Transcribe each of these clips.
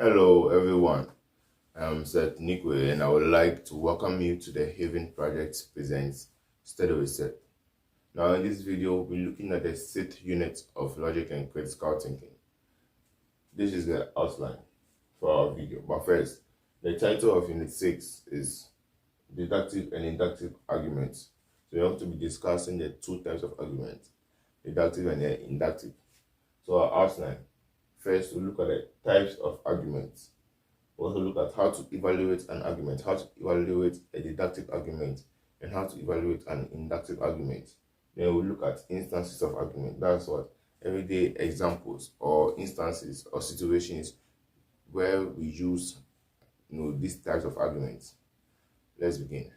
Hello, everyone. I'm Seth Nikwe, and I would like to welcome you to the Haven Project Presents Study with Seth. Now, in this video, we'll be looking at the sixth unit of logic and critical thinking. This is the outline for our video. But first, the title of Unit 6 is Deductive and Inductive Arguments. So, we want to be discussing the two types of arguments, deductive and inductive. So, our outline. First, we'll look at the types of arguments. We'll also look at how to evaluate an argument, how to evaluate a deductive argument, and how to evaluate an inductive argument. Then we'll look at instances of argument. That's what everyday examples or instances or situations where we use these types of arguments. Let's begin.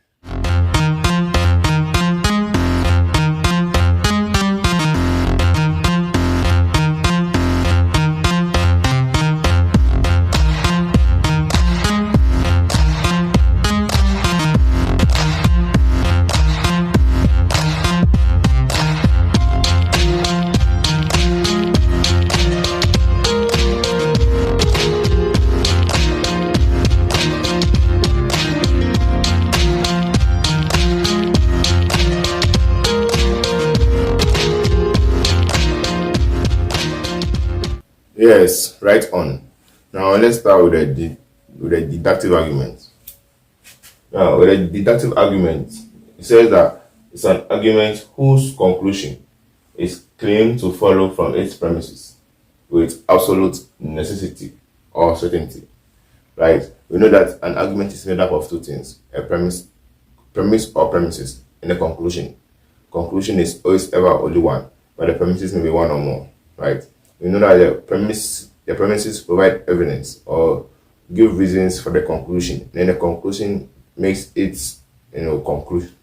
Yes, right on. Now let's start with a deductive argument. Now, with a deductive argument, it says that it's an argument whose conclusion is claimed to follow from its premises with absolute necessity or certainty. Right? We know that an argument is made up of two things: a premise or premises, and a conclusion. Conclusion is always ever only one, but the premises may be one or more. Right? We know that the premises provide evidence or give reasons for the conclusion. Then the conclusion makes its conclusion.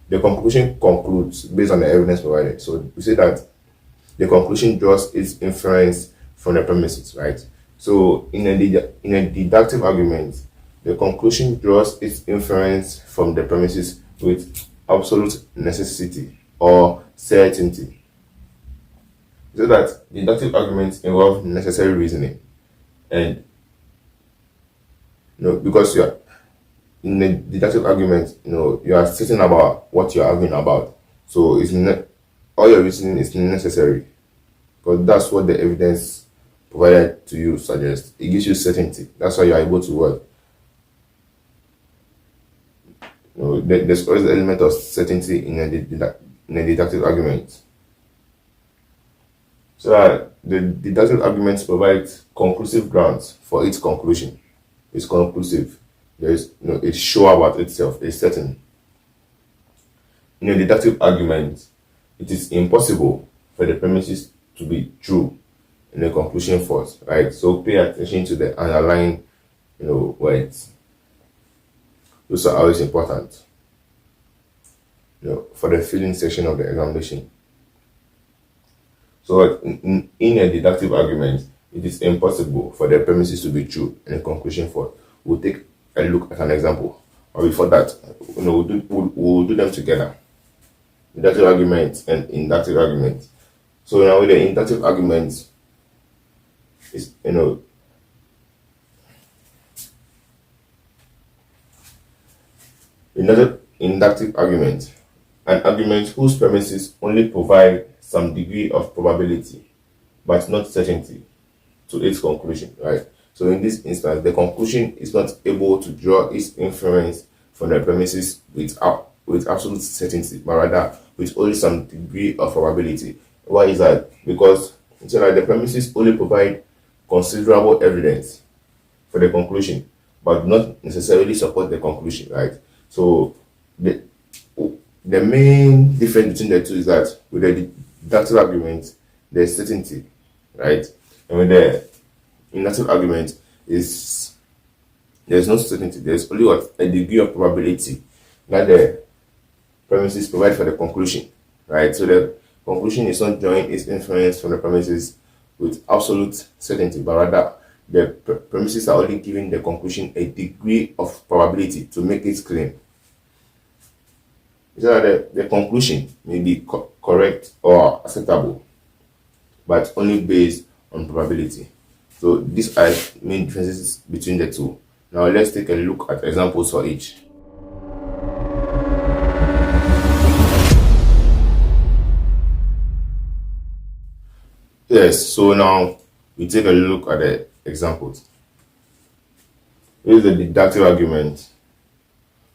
The conclusion concludes based on the evidence provided. So we say that the conclusion draws its inference from the premises, right? So in a deductive argument, the conclusion draws its inference from the premises with absolute necessity or certainty. So that deductive arguments involve necessary reasoning, and because you are in a deductive argument, you are certain about what you are arguing about. So all your reasoning is necessary because that's what the evidence provided to you suggests. It gives you certainty. That's why you are able to work. There's always the element of certainty in a deductive argument. So that the deductive argument provides conclusive grounds for its conclusion. It's conclusive. It's sure about itself. It's certain. In a deductive argument, it is impossible for the premises to be true and the conclusion false. Right? So pay attention to the underlying, words. Those are always important. For the filling section of the examination. So in a deductive argument, it is impossible for the premises to be true and the conclusion false. We'll take a look at an example. Or before that, we'll do them together. Deductive argument and inductive argument. So now with the inductive argument, is inductive argument, an argument whose premises only provide some degree of probability, but not certainty, to its conclusion, right? So in this instance, the conclusion is not able to draw its inference from the premises with absolute certainty, but rather with only some degree of probability. Why is that? Because the premises only provide considerable evidence for the conclusion, but not necessarily support the conclusion, right? So the main difference between the two is that with the deductive argument, there's certainty, right? And with the inductive argument, there's no certainty. There's only a degree of probability that the premises provide for the conclusion, right? So the conclusion is not drawing its inference from the premises with absolute certainty, but rather the premises are only giving the conclusion a degree of probability to make its claim. So that the conclusion may be correct or acceptable, but only based on probability. So these are main differences between the two. Now let's take a look at examples for each. Yes, so now we take a look at the examples. Here's the deductive argument.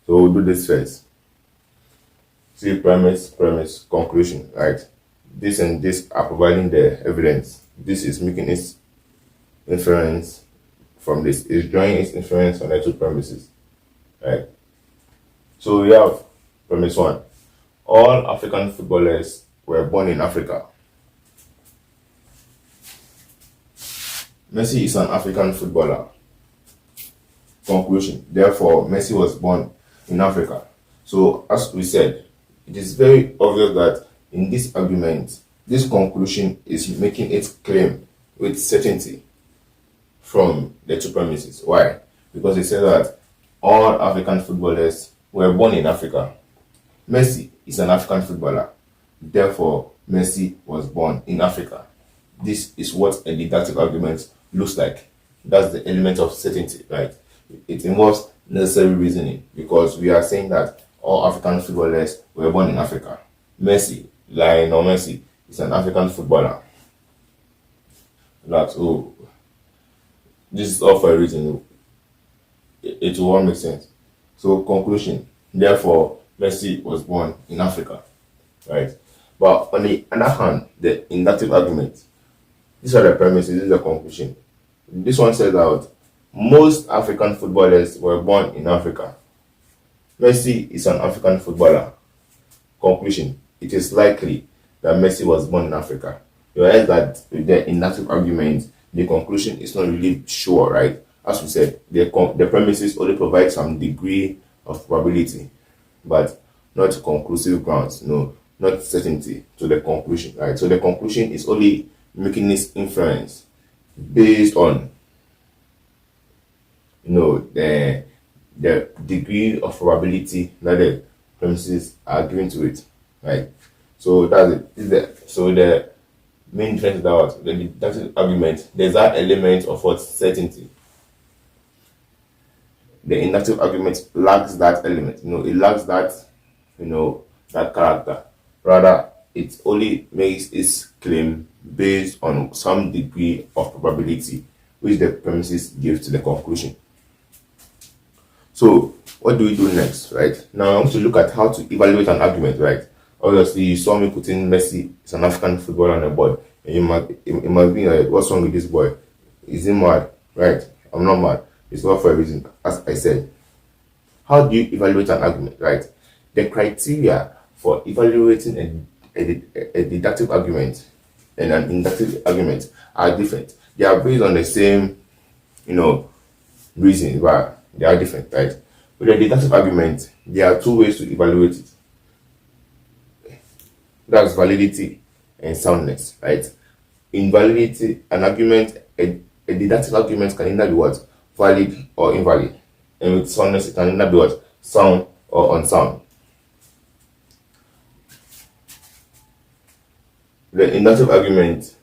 So we'll do this first. See, premise, conclusion, right? This and this are providing the evidence. This is making its inference from this. It's drawing its inference on the two premises, right? So we have premise one. All African footballers were born in Africa. Messi is an African footballer. Conclusion. Therefore, Messi was born in Africa. So, as we said, it is very obvious that in this argument, this conclusion is making its claim with certainty from the two premises. Why? Because it says that all African footballers were born in Africa. Messi is an African footballer. Therefore, Messi was born in Africa. This is what a deductive argument looks like. That's the element of certainty, right? It involves necessary reasoning because we are saying that all African footballers were born in Africa. Lionel Messi is an African footballer. That's oh, this is all for a reason. It will all make sense. So conclusion. Therefore, Messi was born in Africa, right? But on the other hand, the inductive argument. These are the premises. This is the conclusion. This one says that most African footballers were born in Africa. Messi is an African footballer. Conclusion. It is likely that Messi was born in Africa. You realize that with the inductive argument, the conclusion is not really sure, right? As we said, the premises only provide some degree of probability, but not conclusive grounds, no, not certainty to the conclusion, right? So the conclusion is only making this inference based on the degree of probability that the premises are given to it, right? So that's it. So the main difference about the deductive argument, there's that element of what certainty. The inductive argument lacks that element. It lacks that that character. Rather, it only makes its claim based on some degree of probability which the premises give to the conclusion. So what do we do next, right? Now I want to look at how to evaluate an argument, right? Obviously, you saw me putting Messi is an African footballer on the board, and you might be like, what's wrong with this boy? Is he mad? Right? I'm not mad. It's not for a reason, as I said. How do you evaluate an argument, right? The criteria for evaluating a deductive argument and an inductive argument are different. They are based on the same, reason, but they are different, right? With a deductive argument, there are two ways to evaluate it. That's validity and soundness, right? In validity, an argument, a deductive argument can either be what? Valid or invalid. And with soundness, it can either be what? Sound or unsound. The inductive argument,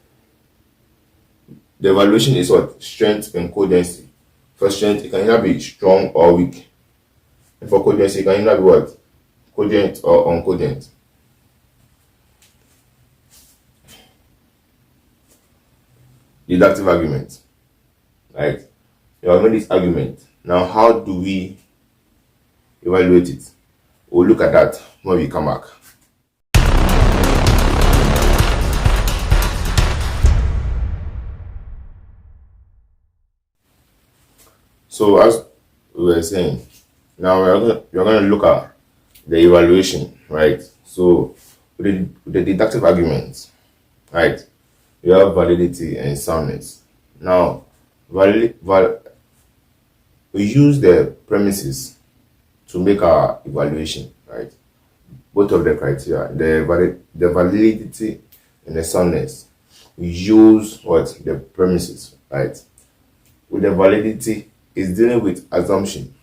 the evaluation is what? Strength and cogency. For strength, it can either be strong or weak. And for cogency, it can either be what? Cogent or uncogent. Deductive argument. Right? You have made this argument. Now, how do we evaluate it? We'll look at that when we come back. So, as we were saying, now we're going to look at the evaluation, right? So, with the deductive arguments, right? You have validity and soundness. Now, we use the premises to make our evaluation, right? Both of the criteria, the validity and the soundness. We use what? The premises, right? With the validity, it's dealing with assumption,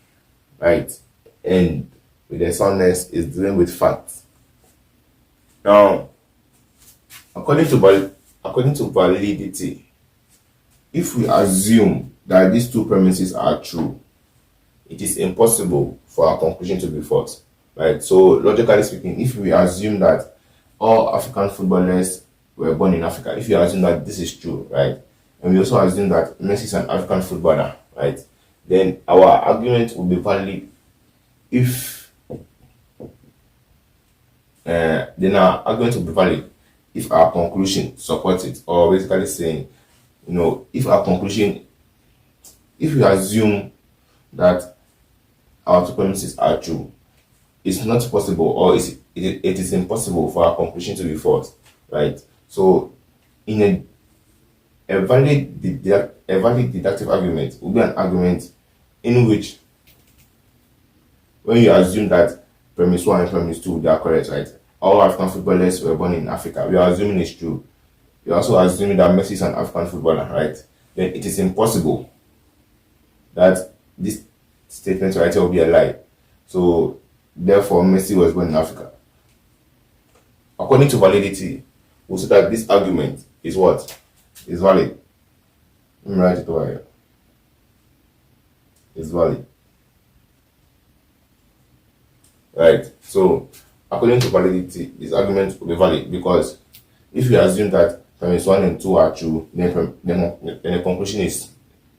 right? And with the soundness, it's dealing with facts. Now, according to validity, if we assume that these two premises are true, it is impossible for our conclusion to be false, right? So logically speaking, if we assume that all African footballers were born in Africa, if we assume that this is true, right, and we also assume that Messi is an African footballer, right, then our argument will be valid if then our argument will be valid if our conclusion supports it, or basically saying, if our conclusion, if we assume that our two premises are true, it's not possible, or it is impossible for our conclusion to be false, right? So, in a valid deductive argument will be an argument in which, when you assume that premise one and premise two they are correct, right? All African footballers were born in Africa. We are assuming it's true. We are also assuming that Messi is an African footballer, right? Then it is impossible that this statement right here will be a lie. So therefore, Messi was born in Africa. According to validity, we say that this argument is what? Is valid. Let me write it over here. It's valid. Right. So according to validity, this argument will be valid because if we assume that premise 1 and 2 are true, then the conclusion is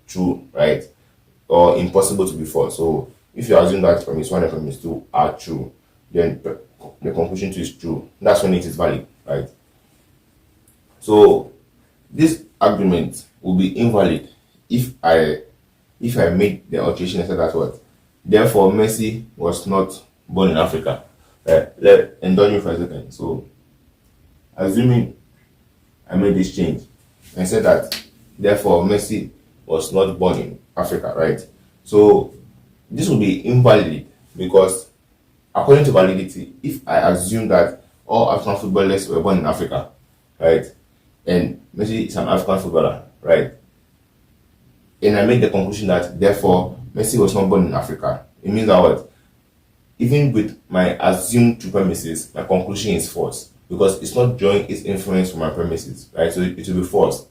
true, right? Or impossible to be false. So if you assume that premise 1 and premise 2 are true, then the conclusion 2 is true. That's when it is valid, right? So this argument will be invalid if I made the alteration and said that what? Therefore, Messi was not born in Africa. Indulge me for a second. So, assuming I made this change and said that therefore Messi was not born in Africa, right? So, this will be invalid because according to validity, if I assume that all African footballers were born in Africa, right, and Messi is an African footballer, right, and I make the conclusion that therefore Messi was not born in Africa, it means that what? Even with my assumed two premises, my conclusion is false because it's not drawing its inference from my premises, right? So it will be false.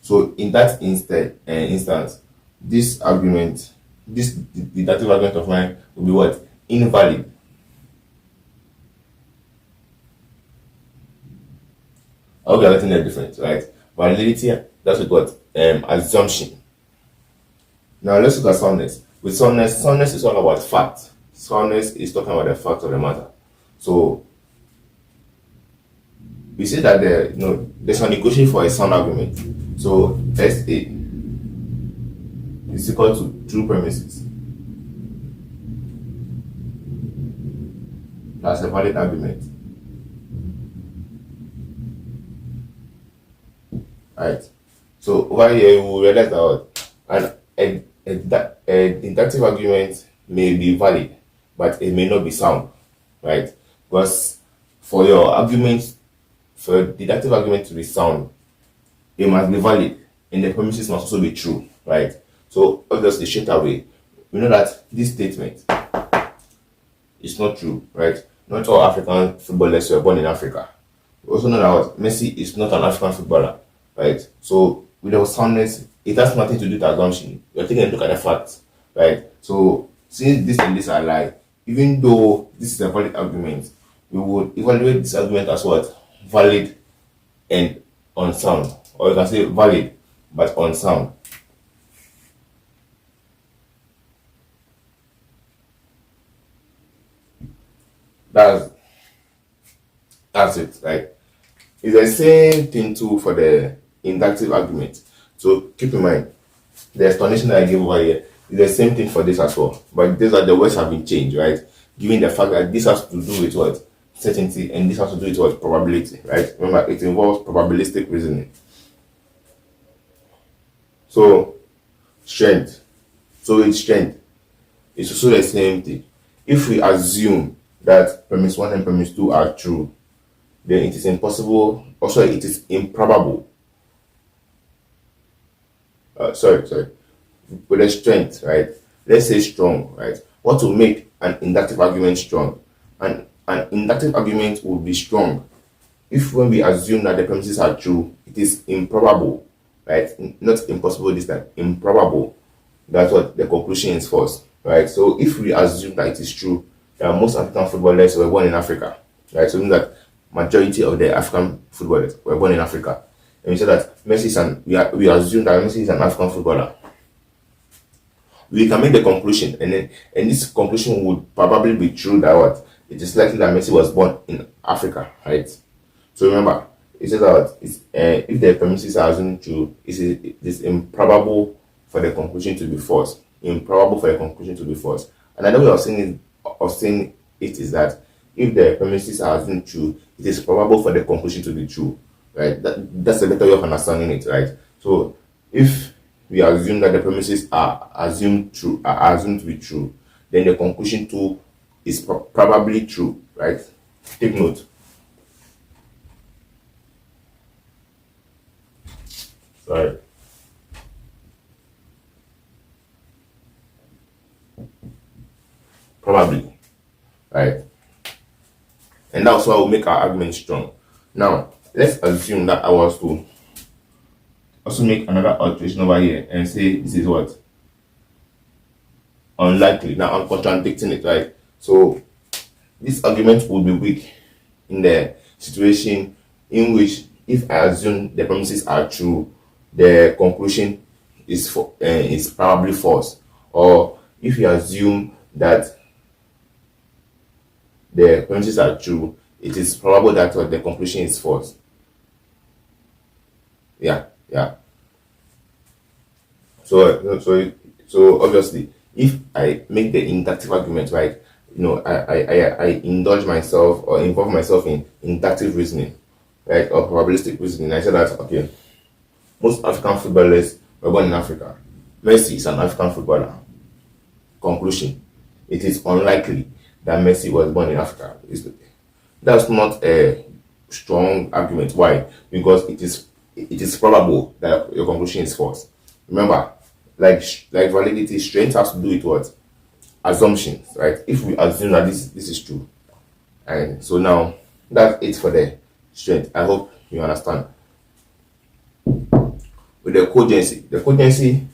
So in that instance, this argument, this deductive argument of mine will be what? Invalid. I hope you're getting the difference, right? Validity, that's what assumption. Now let's look at soundness. With soundness is all about fact. Soundness is talking about the fact of the matter. So we say that there's a negotiation for a sound argument. So SA is equal to true premises. That's a valid argument. Right. So over here you will realize that a deductive argument may be valid, but it may not be sound, right? Because for a deductive argument to be sound, it must be valid, and the premises must also be true, right? So obviously, straight away, we know that this statement is not true, right? Not all African footballers were born in Africa. We also know that Messi is not an African footballer, right? So without soundness, it has nothing to do with assumption. You're taking a look at the facts, right? So since this and this are lie, even though this is a valid argument, we would evaluate this argument as what? Valid and unsound. Or you can say valid but unsound. That's it, right? It's the same thing too for the inductive argument. So keep in mind, the explanation that I gave over here is the same thing for this as well. But these are the words have been changed, right? Given the fact that this has to do with what? Certainty, and this has to do with what? Probability, right? Remember, it involves probabilistic reasoning. So, strength. So with strength, it's also the same thing. If we assume that premise 1 and premise 2 are true, then it is impossible, also it is improbable. With a strength, right? Let's say strong, right? What will make an inductive argument strong? An inductive argument will be strong if when we assume that the premises are true, it is improbable right? Not impossible this time, improbable. That's what the conclusion is false, right? So if we assume that it is true that most African footballers were born in Africa, right? So means that majority of the African footballers were born in Africa. And we say that Messi is we assume that Messi is an African footballer. We can make the conclusion, and this conclusion would probably be true that what it is likely that Messi was born in Africa, right? So remember, it says that if the premises are assumed true, it is improbable for the conclusion to be false. Improbable for the conclusion to be false. Another way of saying it is that if the premises are assumed true, it is probable for the conclusion to be true, right? That's a better way of understanding it, right? So if we assume that the premises are assumed to be true, then the conclusion too is probably true, right? Take note. Sorry. Probably, right? And that's why will make our argument strong. Now, let's assume that I was to also make another alteration over here and say this is what? Unlikely. Now I'm contradicting it, right? So this argument would be weak in the situation in which if I assume the premises are true, the conclusion is probably false. Or if you assume that the premises are true, it is probable that the conclusion is false. Yeah. So obviously, if I make the inductive argument, right, I indulge myself or involve myself in inductive reasoning, right, or probabilistic reasoning. I said that okay, most African footballers were born in Africa. Messi is an African footballer. Conclusion: it is unlikely that Messi was born in Africa. That's not a strong argument. Why? Because it is probable that your conclusion is false. Remember, like validity, strength has to do with what? Assumptions, right? If we assume that this is true, and so now that's it for the strength. I hope you understand. With the cogency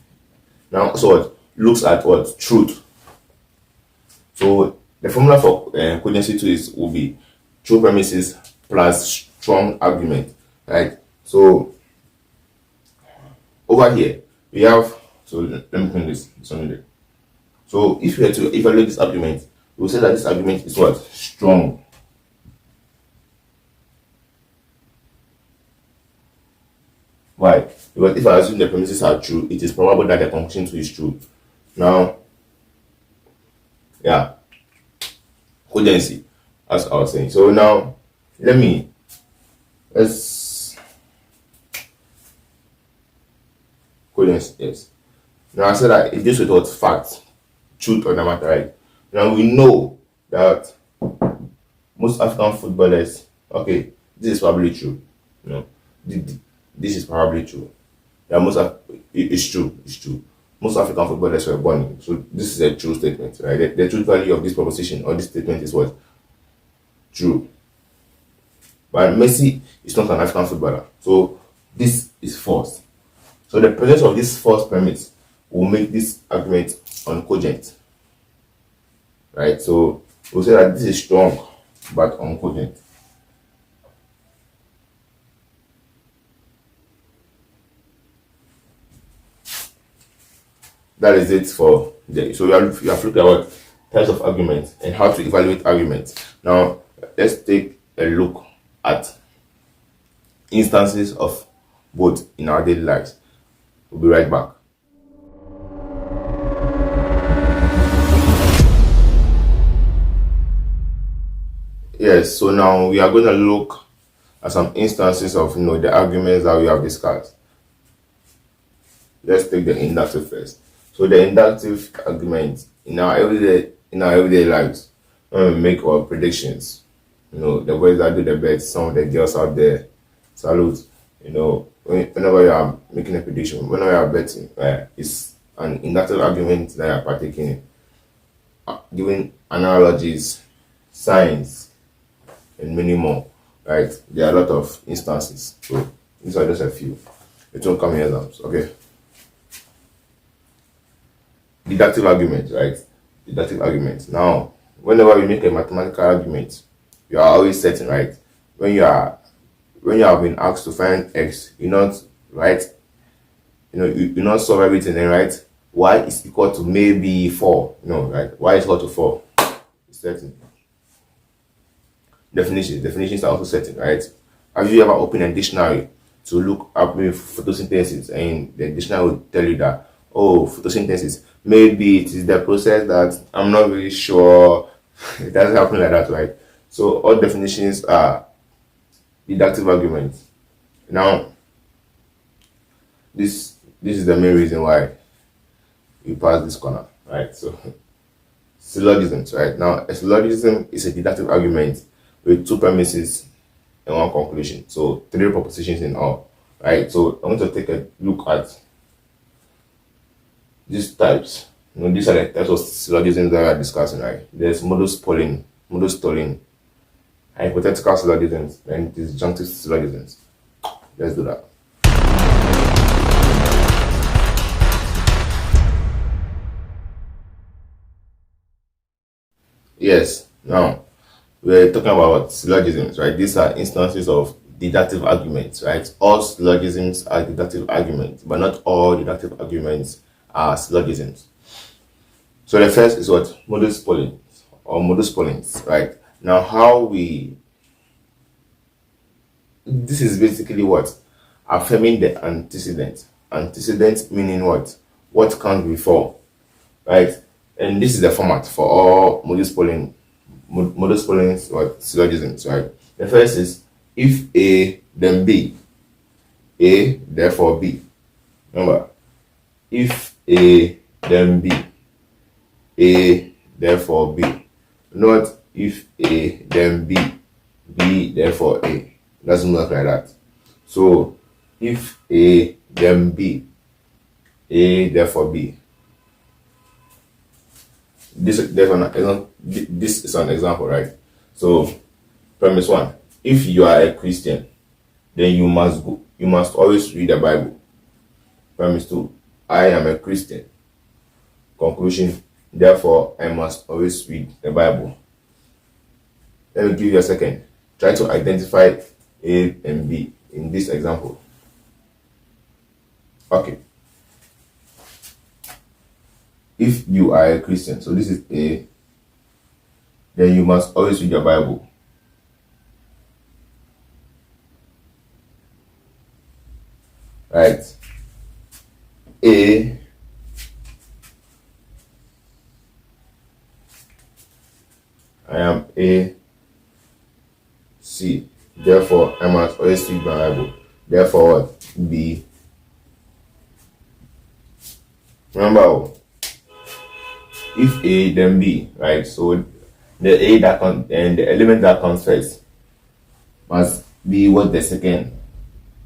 now so what looks at what truth. So the formula for cogency will be true premises plus strong argument, right? So over here we have, so let me clean this on there. So if we were to evaluate this argument, we will say that this argument is what? Strong. Why? Because if I assume the premises are true, it is probable that the conclusion too is true. Now, yeah, cogency, as I was saying. So now, let's cogency, yes. Now I said that it deals with what? Facts, truth of the matter, right? Now we know that most African footballers, okay, this is probably true. This is probably true. Yeah, it's true. Most African footballers were born. So this is a true statement, right? The truth value of this proposition or this statement is what? True. But Messi is not an African footballer. So this is false. So the presence of this false premise will make this argument uncogent. Right? So we'll say that this is strong but uncogent. That is it for so you have looked at what types of arguments and how to evaluate arguments. Now let's take a look at instances of both in our daily lives. We'll be right back. Yes, so now we are going to look at some instances of the arguments that we have discussed. Let's take the inductive first. So the inductive argument in our everyday lives, when we make our predictions, the boys that do the bets, some of the girls out there, salute. Whenever you are making a prediction, whenever you are betting, it's an inductive argument that you are partaking in, giving analogies, signs, and many more. Right? There are a lot of instances. So these are just a few. It won't come in exams. Okay. Deductive argument, right? Deductive argument. Now, whenever you make a mathematical argument, you are always certain, right? When you have been asked to find x, you not right, you not solve everything and right y is equal to maybe 4. No, right? Y is equal to 4. It's certain. Definitions are also certain, right? Have you ever opened a dictionary to look up maybe photosynthesis, and the dictionary will tell you that, oh, photosynthesis, maybe it is the process that I'm not really sure. It doesn't happen like that, right? So all definitions are deductive arguments. Now, this is the main reason why you pass this corner, right? So syllogisms, right? Now, a syllogism is a deductive argument with two premises and one conclusion. So three propositions in all, right? So I want to take a look at these types. These are the types of syllogisms that we are discussing, right? There's modus tolling, hypothetical syllogisms, and disjunctive syllogisms. Let's do that. Yes, now we're talking about syllogisms, right? These are instances of deductive arguments, right? All syllogisms are deductive arguments, but not all deductive arguments are syllogisms. So the first is what? Modus ponens, right? Now this is basically what? Affirming the antecedent. Antecedent meaning what? What comes before, right? And this is the format for all modus ponens or syllogisms, right? The first is if A then B, A therefore B. Remember, if A then B, A therefore B. Not if A then B, B therefore A. Doesn't work like that. So if A then B, A therefore B. This is an example, right? So premise 1: if you are a Christian, then you must always read the Bible. Premise 2: I am a Christian. Conclusion: therefore I must always read the Bible. Let me give you a second. Try to identify A and B in this example. Okay. If you are a Christian, so this is A, then you must always read your Bible. Right? A, I am A, C. Therefore, I must always read my Bible. Therefore, what? B. Remember, if A then B, right? So the A that and the element that comes first must be what the second,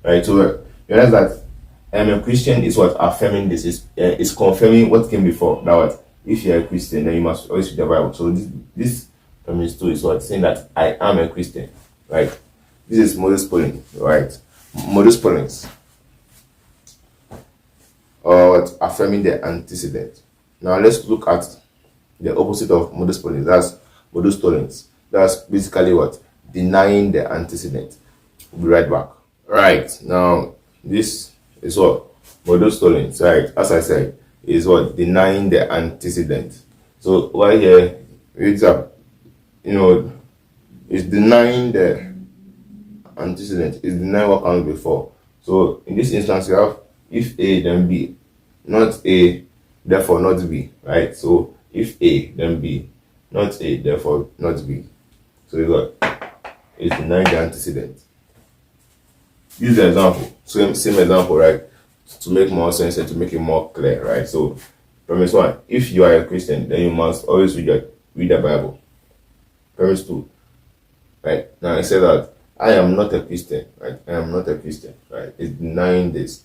right? So you realize that I'm a Christian is what affirming this is confirming what came before. That what if you're a Christian, then you must always read the Bible. So this premise 2 is what saying that I am a Christian, right? This is modus ponens, right? Modus ponens, or what affirming the antecedent. Now let's look at the opposite of modus ponens. That's modus tollens. That's basically what? Denying the antecedent. We'll be right back. Right, now this is what? Modus tollens, right? As I said, is what? Denying the antecedent. So right here, it's it's denying the antecedent, is denying what comes before. So in this instance, you have if A then B, not A, therefore not B, right? So if A then B, not A, therefore not B. So you got it's denying the antecedent. Use the example, same example, right? To make more sense and to make it more clear, right? So premise 1: if you are a Christian, then you must always read the Bible. Premise 2: right? Now I say that I am not a Christian, right? I am not a Christian, right? It's denying this.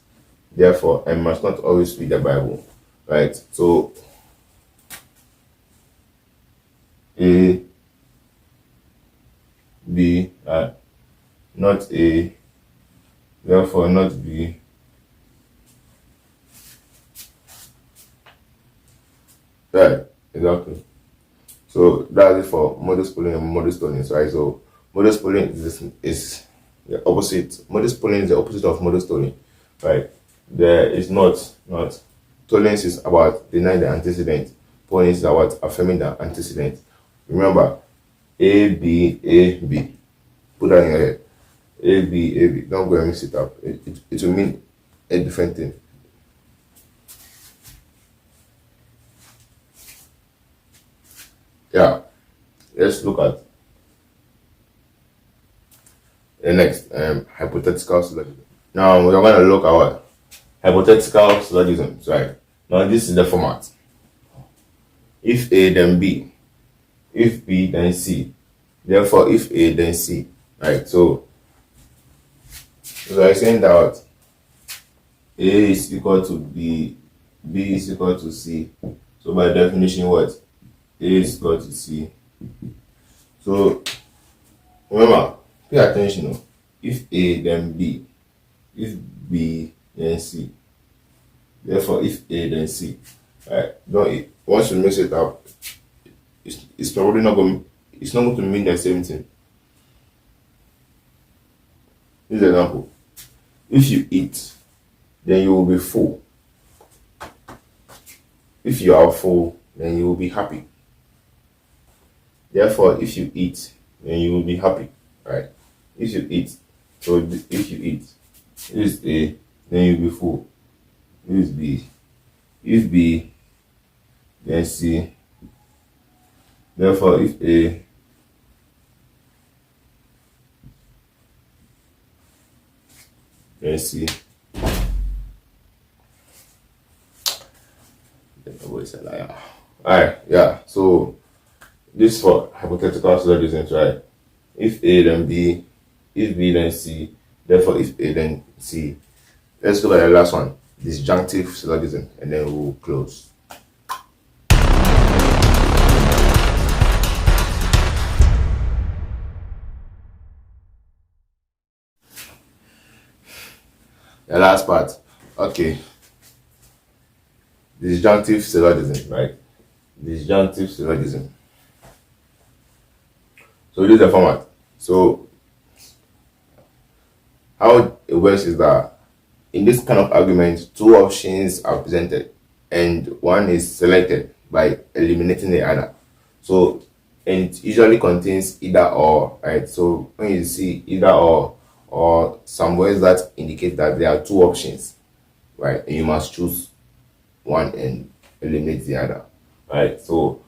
Therefore, I must not always read the Bible, right? So A, B, not A, therefore not B, Right, exactly. So that's it for modus polling and modus tollens, right? So modus polling is the opposite. Modus polling is the opposite of modus tolling, right? There is not tollens is about denying the antecedent. Polling is about affirming the antecedent. Remember, A B A B. Put that in your head. A B A B. Don't go and mix it up. It will mean a different thing. Yeah. Let's look at the next hypothetical syllogism. Now we're going to look at what? Hypothetical syllogisms, right? Now this is the format. If A then B, if B then C, therefore if A then C, right? So I'm saying that A is equal to B, B is equal to C. So by definition, what? A is equal to C. So remember, pay attention. Oh. If A then B, if B then C, therefore if A then C, right? Don't once you mix it up, it's probably not going. It's not going to mean the same thing. This example: if you eat, then you will be full. If you are full, then you will be happy. Therefore, if you eat, then you will be happy, right? If you eat, so if you eat, this is A, then you'll be full. This is B. If B, then C. Therefore, if A, then C. The voice a liar. Alright, yeah. So this is for hypothetical syllogisms, right? If A then B, if B then C, therefore if A then C. Let's look at the last one, disjunctive syllogism, and then we'll close. The last part, okay. Disjunctive syllogism, right? Disjunctive syllogism. So this is the format. So how it works is that in this kind of argument, two options are presented and one is selected by eliminating the other. So and it usually contains either or, right? So when you see either or some words that indicate that there are two options, right? And you must choose one and eliminate the other, right? So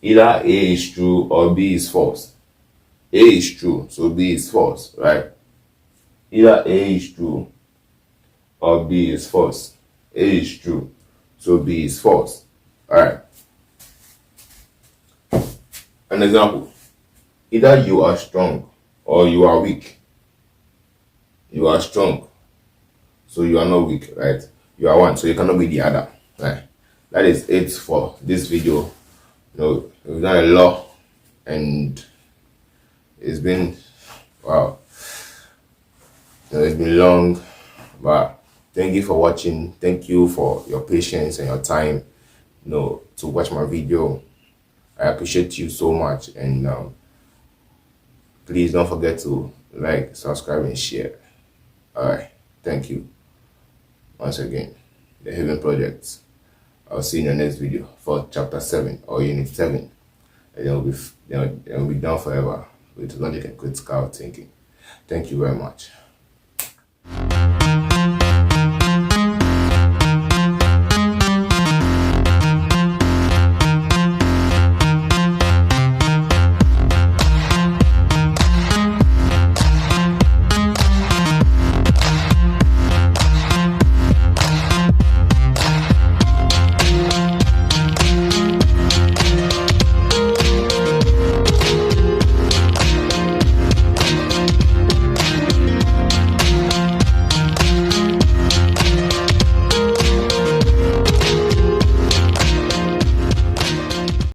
either A is true or B is false. A is true, so B is false, right? Either A is true or B is false. A is true, so B is false. Alright. An example. Either you are strong or you are weak. You are strong, so you are not weak, right? You are one, so you cannot be the other. Right? That is it for this video. We've done a lot and it's been wow. It's been long, but thank you for watching. Thank you for your patience and your time, to watch my video. I appreciate you so much, and please don't forget to like, subscribe, and share. All right, thank you once again. The Heaven Project. I'll see you in the next video for chapter 7 or unit 7, and it will be done forever with logic and critical thinking. Thank you very much.